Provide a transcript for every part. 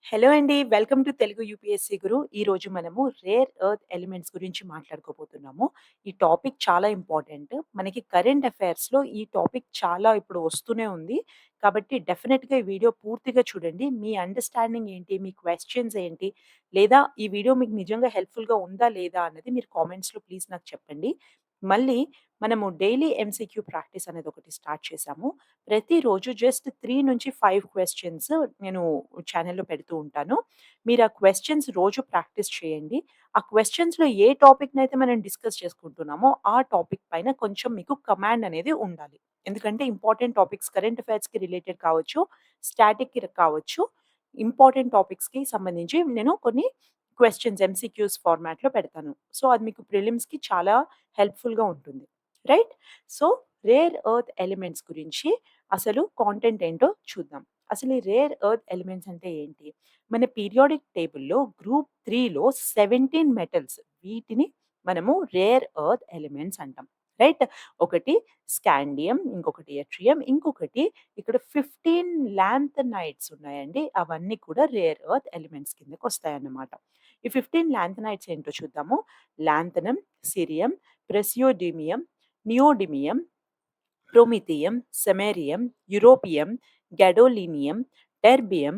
Hello అండి. Welcome to Telugu UPSC గురు. ఈరోజు మనము రేర్ ఎర్త్ ఎలిమెంట్స్ గురించి మాట్లాడుకోబోతున్నాము. ఈ టాపిక్ చాలా ఇంపార్టెంట్. మనకి కరెంట్ అఫైర్స్‌లో ఈ టాపిక్ చాలా ఇప్పుడు వస్తూనే ఉంది. కాబట్టి డెఫినిట్‌గా ఈ వీడియో పూర్తిగా చూడండి. మీ అండర్‌స్టాండింగ్ ఏంటి? మీ క్వెషన్స్ ఏంటి? లేదా ఈ వీడియో మీకు నిజంగా హెల్ప్‌ఫుల్‌గా ఉందా? లేదా? అన్నది మీరు కామెంట్స్‌లో ప్లీజ్ నాకు చెప్పండి. మళ్ళీ మనము డైలీ ఎంసీక్యూ ప్రాక్టీస్ అనేది ఒకటి స్టార్ట్ చేశాము. ప్రతిరోజు జస్ట్ 3-5 క్వెషన్స్ నేను ఛానెల్‌లో పెడుతూ ఉంటాను. మీరు ఆ క్వెషన్స్ రోజు ప్రాక్టీస్ చేయండి. ఆ క్వెషన్స్‌లో ఏ టాపిక్‌నైతే మనం డిస్కస్ చేసుకుంటున్నామో, ఆ టాపిక్ పైన కొంచెం మీకు కమాండ్ అనేది ఉండాలి. ఎందుకంటే ఇంపార్టెంట్ టాపిక్స్ కరెంట్ అఫైర్స్‌కి రిలేటెడ్ కావచ్చు, స్టాటిక్‌కి కావచ్చు, ఇంపార్టెంట్ టాపిక్స్‌కి సంబంధించి నేను కొన్ని క్వెషన్స్ ఎంసీక్యూస్ ఫార్మాట్‌లో పెడతాను. సో, అది మీకు ప్రిలిమ్స్‌కి చాలా హెల్ప్‌ఫుల్‌గా ఉంటుంది. Right? So, rare earth elements గురించి అసలు కాంటెంట్ ఏంటో చూద్దాం. అసలు ఈ రేర్ ఎర్త్ ఎలిమెంట్స్ అంటే ఏంటి? మన పీరియాడిక్ టేబుల్‌లో గ్రూప్ 3లో 17 మెటల్స్ వీటిని మనము రేర్ ఎర్త్ ఎలిమెంట్స్ అంటాం. రైట్? ఒకటి స్కాండియం, ఇంకొకటి యట్రియం, ఇంకొకటి ఇక్కడ 15 లాంథనైడ్స్ ఉన్నాయండి. అవన్నీ కూడా రేర్ ఎర్త్ ఎలిమెంట్స్ కిందకొస్తాయన్నమాట. ఈ 15 లాంథనైడ్స్ ఏంటో చూద్దాము. Lanthanum, cerium, praseodymium, neodymium, promethium, samarium, europium, gadolinium, terbium,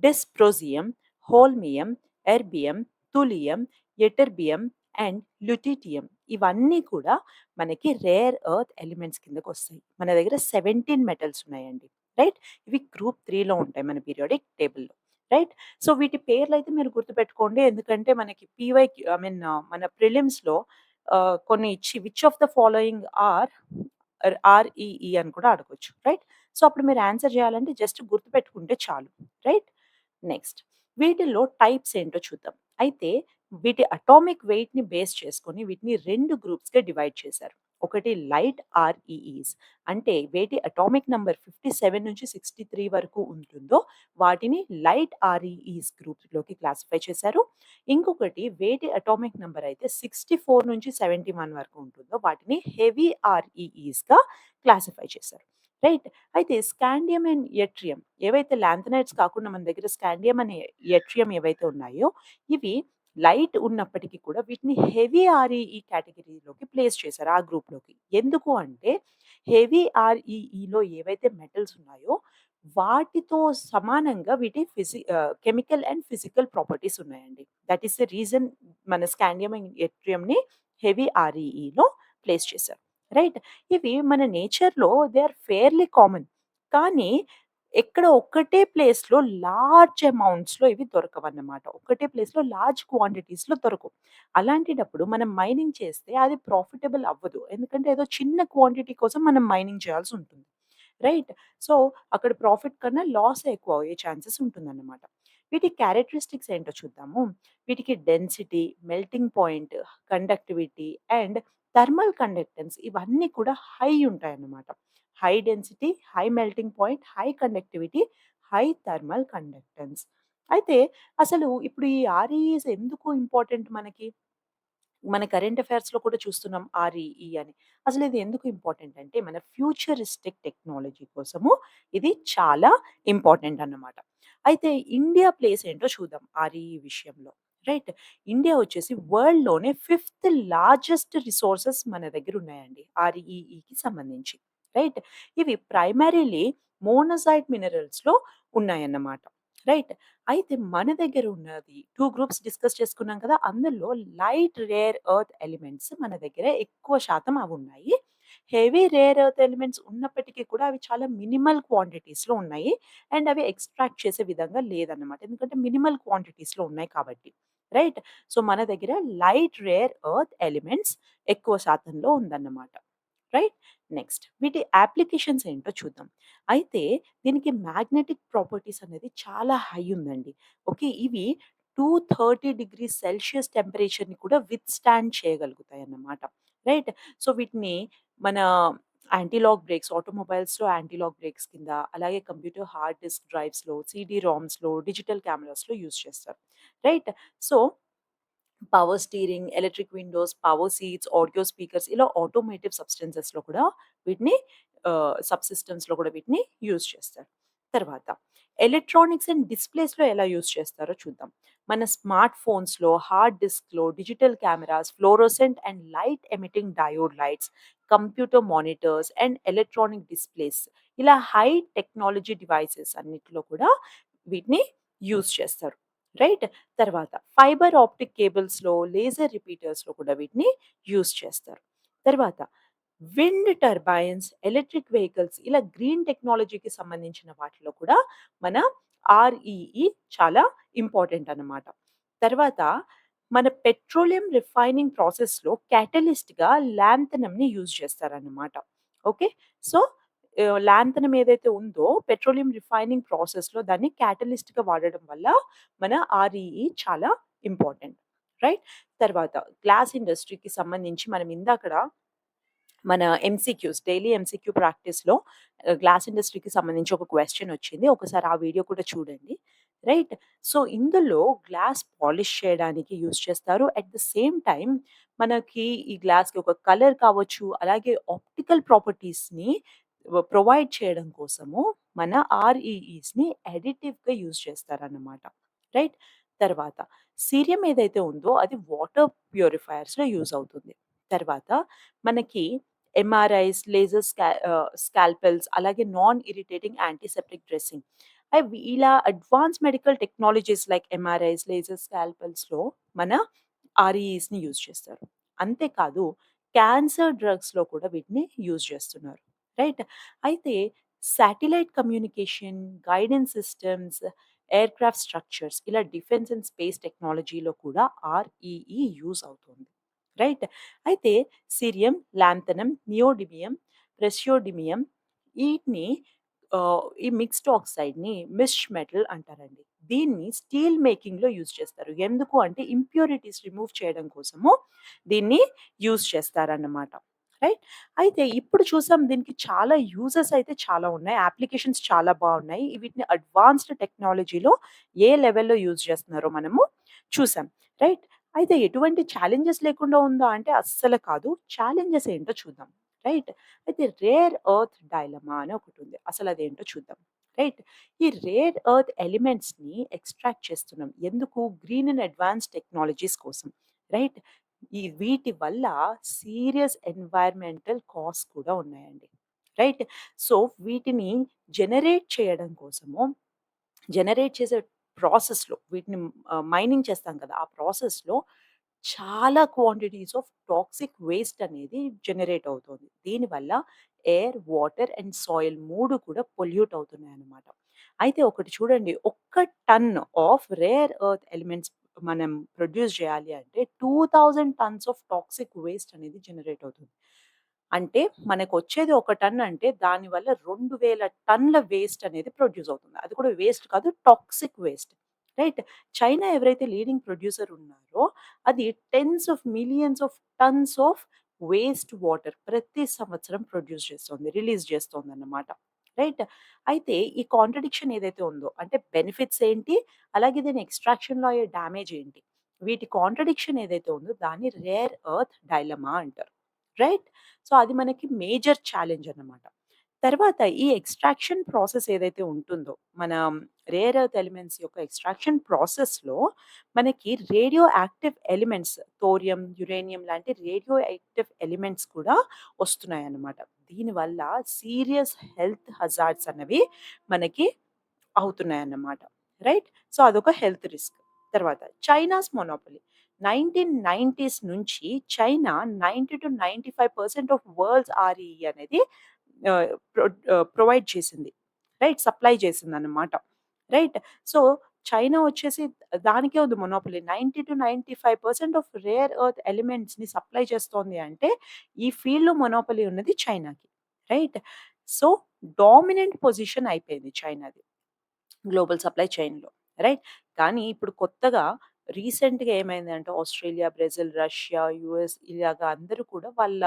dysprosium, holmium, erbium, thulium, ytterbium and lutetium. ఇవన్నీ కూడా మనకి రేర్ ఎర్త్ ఎలిమెంట్స్ కిందకొస్తాయి. మన దగ్గర 17 మెటల్స్ ఉన్నాయండి. రైట్? ఇవి గ్రూప్ 3లో ఉంటాయి మన పీరియాడిక్ టేబుల్‌లో. రైట్? సో, వీటి పేర్లయితే మీరు గుర్తుపెట్టుకోండి. ఎందుకంటే మనకి మన ప్రిలిమ్స్‌లో కొన్ని ఇచ్చి which of the following REE అని కూడా అడగొచ్చు. రైట్? సో, అప్పుడు మీరు ఆన్సర్ చేయాలంటే జస్ట్ గుర్తుపెట్టుకుంటే చాలు. రైట్? నెక్స్ట్ వీటిల్లో టైప్స్ ఏంటో చూద్దాం. అయితే వీటి అటామిక్ వెయిట్‌ని బేస్ చేసుకొని వీటిని 2 గ్రూప్స్‌గా డివైడ్ చేశారు. ఒకటి లైట్ ఆర్‌ఈఈస్ అంటే వేటి అటామిక్ నంబర్ 57-63 వరకు ఉంటుందో వాటిని లైట్ ఆర్‌ఈఈస్ గ్రూప్‌లోకి క్లాసిఫై చేశారు. ఇంకొకటి వేటి అటామిక్ నంబర్ అయితే 64-71 వరకు ఉంటుందో వాటిని హెవీ ఆర్‌ఈఈస్‌గా క్లాసిఫై చేశారు. రైట్? అయితే స్కాండియం అండ్ యట్రియం ఏవైతే లాంథనైడ్స్ కాకుండా మన దగ్గర స్కాండియం అనే యట్రియం ఏవైతే ఉన్నాయో ఇవి లైట్ ఉన్నప్పటికీ కూడా వీటిని హెవీ ఆర్ఈఈ కేటగిరీలోకి ప్లేస్ చేశారు ఆ గ్రూప్‌లోకి. ఎందుకు అంటే హెవీ ఆర్ఈఈలో ఏవైతే మెటల్స్ ఉన్నాయో వాటితో సమానంగా కెమికల్ అండ్ ఫిజికల్ ప్రాపర్టీస్ ఉన్నాయండి. దట్ ఈస్ ద రీజన్ మన స్కాండియం అండ్ యట్రియంని హెవీ ఆర్ఈఈలో ప్లేస్ చేశారు. రైట్? ఇవి మన నేచర్‌లో దే ఆర్ ఫెయిర్‌లీ కామన్. కానీ ఎక్కడ ఒక్కటే ప్లేస్‌లో లార్జ్ అమౌంట్స్‌లో ఇవి దొరకవన్నమాట. ఒక్కటే ప్లేస్‌లో లార్జ్ క్వాంటిటీస్‌లో దొరకవు. అలాంటిటప్పుడు మనం మైనింగ్ చేస్తే అది ప్రాఫిటబుల్ అవ్వదు. ఎందుకంటే ఏదో చిన్న క్వాంటిటీ కోసం మనం మైనింగ్ చేయాల్సుంటుంది. రైట్? సో, అక్కడ ప్రాఫిట్ కన్నా లాసే ఎక్కువ అయ్యే ఛాన్సెస్ ఉంటుందన్నమాట. వీటి క్యారెక్టరిస్టిక్స్ ఏంటో చూద్దాము. వీటికి density, melting point, conductivity and thermal conductance ఇవన్నీ కూడా హై ఉంటాయన్నమాట. High density, high melting point, high conductivity, high thermal conductance. అయితే అసలు ఇప్పుడు ఈ ఆర్ఈఈస్ ఎందుకు ఇంపార్టెంట్ మనకి? మన కరెంట్ అఫైర్స్‌లో కూడా చూస్తున్నాం ఆర్ఈఈ అని. అసలు ఇది ఎందుకు ఇంపార్టెంట్ అంటే మన ఫ్యూచరిస్టిక్ టెక్నాలజీ కోసము ఇది చాలా ఇంపార్టెంట్ అన్నమాట. అయితే ఇండియా ప్లేస్ ఏంటో చూద్దాం ఆర్ఈఈ విషయంలో. రైట్? ఇండియా వచ్చేసి వరల్డ్‌లోనే ఫిఫ్త్ లార్జెస్ట్ రిసోర్సెస్ మన దగ్గర ఉన్నాయండి ఆర్ఈఈకి సంబంధించి. రైట్? ఇవి ప్రైమరీలీ మోనోజైట్ మినరల్స్‌లో ఉన్నాయన్నమాట. రైట్? అయితే మన దగ్గర ఉన్నది 2 గ్రూప్స్ డిస్కస్ చేసుకున్నాం కదా! అందులో లైట్ రేర్ ఎర్త్ ఎలిమెంట్స్ మన దగ్గర ఎక్కువ శాతం అవున్నాయి. హెవీ రేర్ ఎర్త్ ఎలిమెంట్స్ ఉన్నప్పటికీ కూడా అవి చాలా మినిమల్ క్వాంటిటీస్‌లో ఉన్నాయి. అండ్ అవి ఎక్స్ట్రాక్ట్ చేసే విధంగా లేదన్నమాట. ఎందుకంటే మినిమల్ క్వాంటిటీస్‌లో ఉన్నాయి కాబట్టి. రైట్? సో, మన దగ్గర లైట్ రేర్ ఎర్త్ ఎలిమెంట్స్ ఎక్కువ శాతంలో ఉందన్నమాట. రైట్? నెక్స్ట్ వీటి అప్లికేషన్స్ ఏంటో చూద్దాం. అయితే దీనికి మ్యాగ్నెటిక్ ప్రాపర్టీస్ అనేది చాలా హై ఉందండి. ఓకే. ఇవి 230 డిగ్రీస్ సెల్సియస్ టెంపరేచర్‌ని కూడా విత్‌స్టాండ్ చేయగలుగుతాయన్నమాట. రైట్? సో, వీటిని మన యాంటీ లాక్ బ్రేక్స్ ఆటోమొబైల్స్‌లో యాంటీ లాక్ బ్రేక్స్ కింద, అలాగే కంప్యూటర్ హార్డ్ డిస్క్ డ్రైవ్స్‌లో, సీడీ రామ్స్‌లో, డిజిటల్ కెమెరాస్‌లో యూజ్ చేస్తారు. Right? So, power steering, electric windows, power seats, audio speakers ఇలా ఆటోమేటివ్ సబ్‌స్టెన్సెస్‌లో కూడా వీటిని సబ్ సిస్టమ్స్‌లో కూడా వీటిని యూజ్ చేస్తారు. తర్వాత ఎలక్ట్రానిక్స్ అండ్ డిస్‌ప్లేస్‌లో ఎలా యూజ్ చేస్తారో చూద్దాం. మన స్మార్ట్ ఫోన్స్‌లో, హార్డ్ డిస్క్‌లో digital cameras, fluorescent and light emitting diode lights, computer monitors and electronic displays ఇలా హై టెక్నాలజీ డివైసెస్ అన్నిటిలో కూడా వీటిని యూజ్ చేస్తారు. రైట్? తర్వాత ఫైబర్ ఆప్టిక్ కేబుల్స్‌లో, లేజర్ రిపీటర్స్‌లో కూడా వీటిని యూజ్ చేస్తారు. తర్వాత విండ్ టర్బైన్స్, ఎలక్ట్రిక్ వెహికల్స్ ఇలా గ్రీన్ టెక్నాలజీకి సంబంధించిన వాటిలో కూడా మన ఆర్‌ఈఈ చాలా ఇంపార్టెంట్ అన్నమాట. తర్వాత మన పెట్రోలియం రిఫైనింగ్ ప్రాసెస్‌లో క్యాటలిస్ట్‌గా లాంథనమ్‌ని యూజ్ చేస్తారన్నమాట. ఓకే. సో, లాంథనమ్ ఏదైతే ఉందో పెట్రోలియం రిఫైనింగ్ ప్రాసెస్‌లో దాన్ని క్యాటలిస్ట్‌గా వాడడం వల్ల మన ఆర్‌ఈఈ చాలా ఇంపార్టెంట్. రైట్? తర్వాత గ్లాస్ ఇండస్ట్రీకి సంబంధించి మనం ఇందాకడ మన ఎంసీక్యూస్ డైలీ ఎంసీక్యూ ప్రాక్టీస్‌లో గ్లాస్ ఇండస్ట్రీకి సంబంధించి ఒక క్వెషన్ వచ్చింది. ఒకసారి ఆ వీడియో కూడా చూడండి. రైట్. సో, ఇందులో గ్లాస్ పాలిష్ చేయడానికి యూజ్ చేస్తారు. అట్ ద సేమ్ టైమ్ మనకి ఈ గ్లాస్‌కి ఒక కలర్ కావచ్చు, అలాగే ఆప్టికల్ ప్రాపర్టీస్‌ని ప్రొవైడ్ చేయడం కోసము మన ఆర్‌ఈఈస్‌ని అడిటివ్‌గా యూజ్ చేస్తారన్నమాట. రైట్. తర్వాత సీరియం ఏదైతే ఉందో అది వాటర్ ప్యూరిఫైయర్స్‌లో యూజ్ అవుతుంది. తర్వాత మనకి ఎంఆర్ఐస్, స్కాల్పెల్స్ అలాగే నాన్ ఇరిటేటింగ్ యాంటీసెప్టిక్ డ్రెస్సింగ్. ఇలా advance medical technologies like MRIs, laser స్కాల్పెల్స్‌లో మన ఆర్ఈఈస్‌ని యూజ్ చేస్తారు. అంతేకాదు క్యాన్సర్ డ్రగ్స్‌లో కూడా వీటిని యూజ్ చేస్తున్నారు. రైట్? అయితే satellite communication, guidance systems, aircraft structures ఇలా డిఫెన్స్ అండ్ స్పేస్ టెక్నాలజీలో కూడా ఆర్ఈఈ యూజ్ అవుతుంది. రైట్? అయితే సిరియం, లాంథనమ్, నియోడిమియం, ప్రెసియోడిమియం ఈటిని ఈ మిక్స్డ్ ఆక్సైడ్‌ని మిస్ట్ మెటల్ అంటారండి. దీన్ని స్టీల్ మేకింగ్‌లో యూజ్ చేస్తారు. ఎందుకు అంటే ఇంప్యూరిటీస్ రిమూవ్ చేయడం కోసము దీన్ని యూజ్ చేస్తారన్నమాట. రైట్? అయితే ఇప్పుడు చూసాం దీనికి చాలా యూజెస్ అయితే చాలా ఉన్నాయి. అప్లికేషన్స్ చాలా బావున్నాయి. వీటిని అడ్వాన్స్డ్ టెక్నాలజీలో ఏ లెవెల్‌లో యూజ్ చేస్తున్నారో మనము చూసాం. రైట్? అయితే ఎటువంటి ఛాలెంజెస్ లేకుండా ఉందా అంటే అస్సలు కాదు. ఛాలెంజెస్ ఏంటో చూద్దాం. రైట్? అయితే రేర్ ఎర్త్ డైలమా అని ఒకటుంది. అసలదేంటో చూద్దాం. రైట్? ఈ రేర్ ఎర్త్ ఎలిమెంట్స్‌ని ఎక్స్ట్రాక్ట్ చేస్తున్నాం. ఎందుకు? గ్రీన్ అండ్ అడ్వాన్స్డ్ టెక్నాలజీస్ కోసం. రైట్? వీటి వల్ల సీరియస్ ఎన్వైర్న్మెంటల్ కాస్ట్ కూడా ఉన్నాయండి. రైట్? సో, వీటిని జనరేట్ చేయడం కోసము జనరేట్ చేసే ప్రాసెస్‌లో వీటిని మైనింగ్ చేస్తాం కదా! ఆ ప్రాసెస్‌లో చాలా క్వాంటిటీస్ ఆఫ్ టాక్సిక్ వేస్ట్ అనేది జనరేట్ అవుతుంది. దీనివల్ల ఎయిర్, వాటర్ అండ్ సాయిల్ 3 కూడా పొల్యూట్ అవుతున్నాయన్నమాట. అయితే ఒకటి చూడండి. ఒక్క ton of rare earth elements మనం ప్రొడ్యూస్ చేయాలి అంటే 2000 టన్స్ ఆఫ్ టాక్సిక్ వేస్ట్ అనేది జనరేట్ అవుతుంది. అంటే మనకొచ్చేది ఒక టన్ అంటే దానివల్ల 2000 టన్‌ల వేస్ట్ అనేది ప్రొడ్యూస్ అవుతుంది. అది కూడా వేస్ట్ కాదు టాక్సిక్ వేస్ట్. రైట్? చైనా ఎవరైతే లీడింగ్ ప్రొడ్యూసర్ ఉన్నారో అది tens of millions of tons of waste water ప్రతి సంవత్సరం ప్రొడ్యూస్ చేస్తోంది. రిలీజ్ చేస్తోందన్నమాట. రైట్? అయితే ఈ కాంట్రడిక్షన్ ఏదైతే ఉందో అంటే బెనిఫిట్స్ ఏంటి? అలాగే దీని ఎక్స్‌ట్రాక్షన్‌లో అయ్యే డ్యామేజ్ ఏంటి? వీటి కాంట్రడిక్షన్ ఏదైతే ఉందో దాన్ని రేర్ ఎర్త్ డైలమా అంటారు. రైట్? సో, అది మనకి మేజర్ ఛాలెంజ్ అన్నమాట. తర్వాత ఈ ఎక్స్‌ట్రాక్షన్ ప్రాసెస్ ఏదైతే ఉంటుందో, మన రేర్ ఎర్త్ ఎలిమెంట్స్ యొక్క ఎక్స్‌ట్రాక్షన్ ప్రాసెస్‌లో మనకి radioactive elements thorium, uranium లాంటి రేడియో యాక్టివ్ ఎలిమెంట్స్ కూడా వస్తున్నాయన్నమాట. దీనివల్ల సీరియస్ హెల్త్ హజార్డ్స్ అన్నవి మనకి అవుతున్నాయన్నమాట. రైట్? సో, అదొక హెల్త్ రిస్క్. తర్వాత చైనాస్ మొనోపొలీ. 1990స్ నుంచి చైనా 90-95% ఆఫ్ వరల్డ్స్ ఆర్ఈఈ అనేది ప్రొవైడ్ చేసింది. రైట్? సప్లై చేసిందన్నమాట. రైట్? సో, చైనా వచ్చేసి దానికే ఉంది మొనోపొలీ. 90-95% ఆఫ్ రేర్ ఎర్త్ ఎలిమెంట్స్‌ని సప్లై చేస్తోంది అంటే, ఈ ఫీల్డ్‌లో మొనోపొలీ ఉన్నది చైనాకి. రైట్? సో, డామినెంట్ పొజిషన్ అయిపోయింది చైనాది. గ్లోబల్ సప్లై చైన్‌లో. రైట్? కానీ ఇప్పుడు కొత్తగా రీసెంట్‌గా ఏమైందంటే ఆస్ట్రేలియా, బ్రెజిల్, రష్యా, యూఎస్ ఇలాగ అందరూ కూడా వాళ్ళ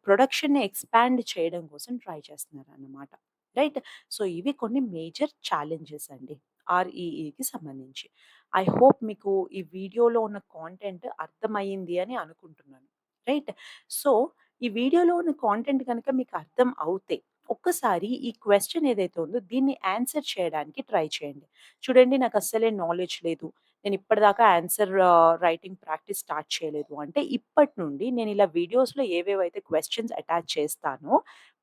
ప్రొడక్షన్‌ని ఎక్స్‌పాండ్ చేయడం కోసం ట్రై చేస్తున్నారన్నమాట. రైట్? సో, ఇవి కొన్ని మేజర్ ఛాలెంజెస్ అండి. ఆర్‌ఈఈకి సంబంధించి. ఐ హోప్ మీకు ఈ వీడియోలో ఉన్న కాంటెంట్ అర్థమయింది అని అనుకుంటున్నాను. రైట్? సో, ఈ వీడియోలో ఉన్న కాంటెంట్ గనక మీకు అర్థం అవుతే ఒక్కసారి ఈ క్వెషన్ ఏదైతే ఉందో దీన్ని ఆన్సర్ చేయడానికి ట్రై చేయండి. చూడండి నాకస్సలే నాలెడ్జ్ లేదు. నేను ఇప్పటిదాకా ఆన్సర్ రైటింగ్ ప్రాక్టీస్ స్టార్ట్ చేయలేదు అంటే, ఇప్పటి నుండి నేను ఇలా వీడియోస్‌లో ఏవేవైతే క్వెషన్స్ అటాచ్ చేస్తానో,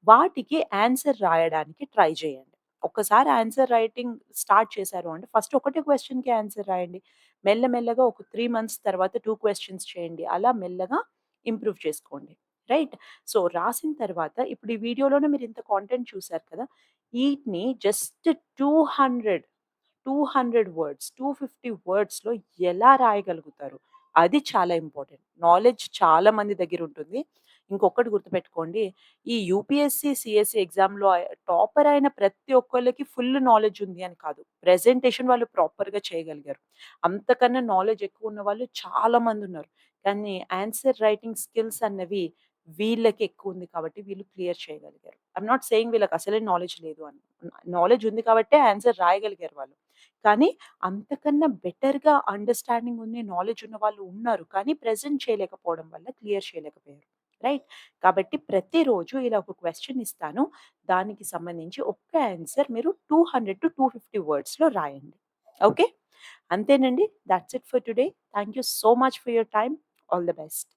వాటికి ఆన్సర్ రాయడానికి ట్రై చేయండి. ఒక్కసారి ఆన్సర్ రైటింగ్ స్టార్ట్ చేశారు అంటే, ఫస్ట్ ఒకటే క్వెషన్‌కి ఆన్సర్ రాయండి. మెల్లమెల్లగా ఒక 3 మంత్స్ తర్వాత 2 క్వెషన్స్ చేయండి. అలా మెల్లగా ఇంప్రూవ్ చేసుకోండి. రైట్? సో, రాసిన తర్వాత ఇప్పుడు ఈ వీడియోలోనే మీరింత కాంటెంట్ చూసారు కదా! ఈటిని జస్ట్ 200, 200 వర్డ్స్, 250 వర్డ్స్‌లో ఎలా రాయగలుగుతారు? అది చాలా ఇంపార్టెంట్. నాలెడ్జ్ చాలా మంది దగ్గరుంటుంది. ఇంకొకటి గుర్తుపెట్టుకోండి. ఈ యూపీఎస్‌సి, సీఎస్‌సి ఎగ్జామ్‌లో టాపర్ అయిన ప్రతి ఒక్కళ్ళకి ఫుల్ నాలెడ్జ్ ఉంది అని కాదు. ప్రెజెంటేషన్ వాళ్ళు ప్రాపర్‌గా చేయగలిగారు. అంతకన్నా నాలెడ్జ్ ఎక్కువున్న వాళ్ళు చాలా మందున్నారు. కానీ ఆన్సర్ రైటింగ్ స్కిల్స్ అన్నవి వీళ్ళకి ఎక్కువుంది కాబట్టి వీళ్ళు క్లియర్ చేయగలిగారు. ఐయామ్ నాట్ సేయింగ్ వీళ్ళకి అసలే నాలెడ్జ్ లేదు అని. నాలెడ్జ్ ఉంది కాబట్టే ఆన్సర్ రాయగలిగారు వాళ్ళు. కానీ అంతకన్నా బెటర్‌గా అండర్‌స్టాండింగ్ ఉంది, నాలెడ్జ్ ఉన్న వాళ్ళు ఉన్నారు. కానీ ప్రెజెంట్ చేయలేకపోవడం వల్ల క్లియర్ చేయలేకపోయారు. రైట్? కాబట్టి ప్రతిరోజు ఇలా ఒక క్వెషన్ ఇస్తాను. దానికి సంబంధించి ఒక్క ఆన్సర్ మీరు 200-250 వర్డ్స్‌లో రాయండి. ఓకే? అంతేనండి. That's it for today. Thank you so much for your time. All the best.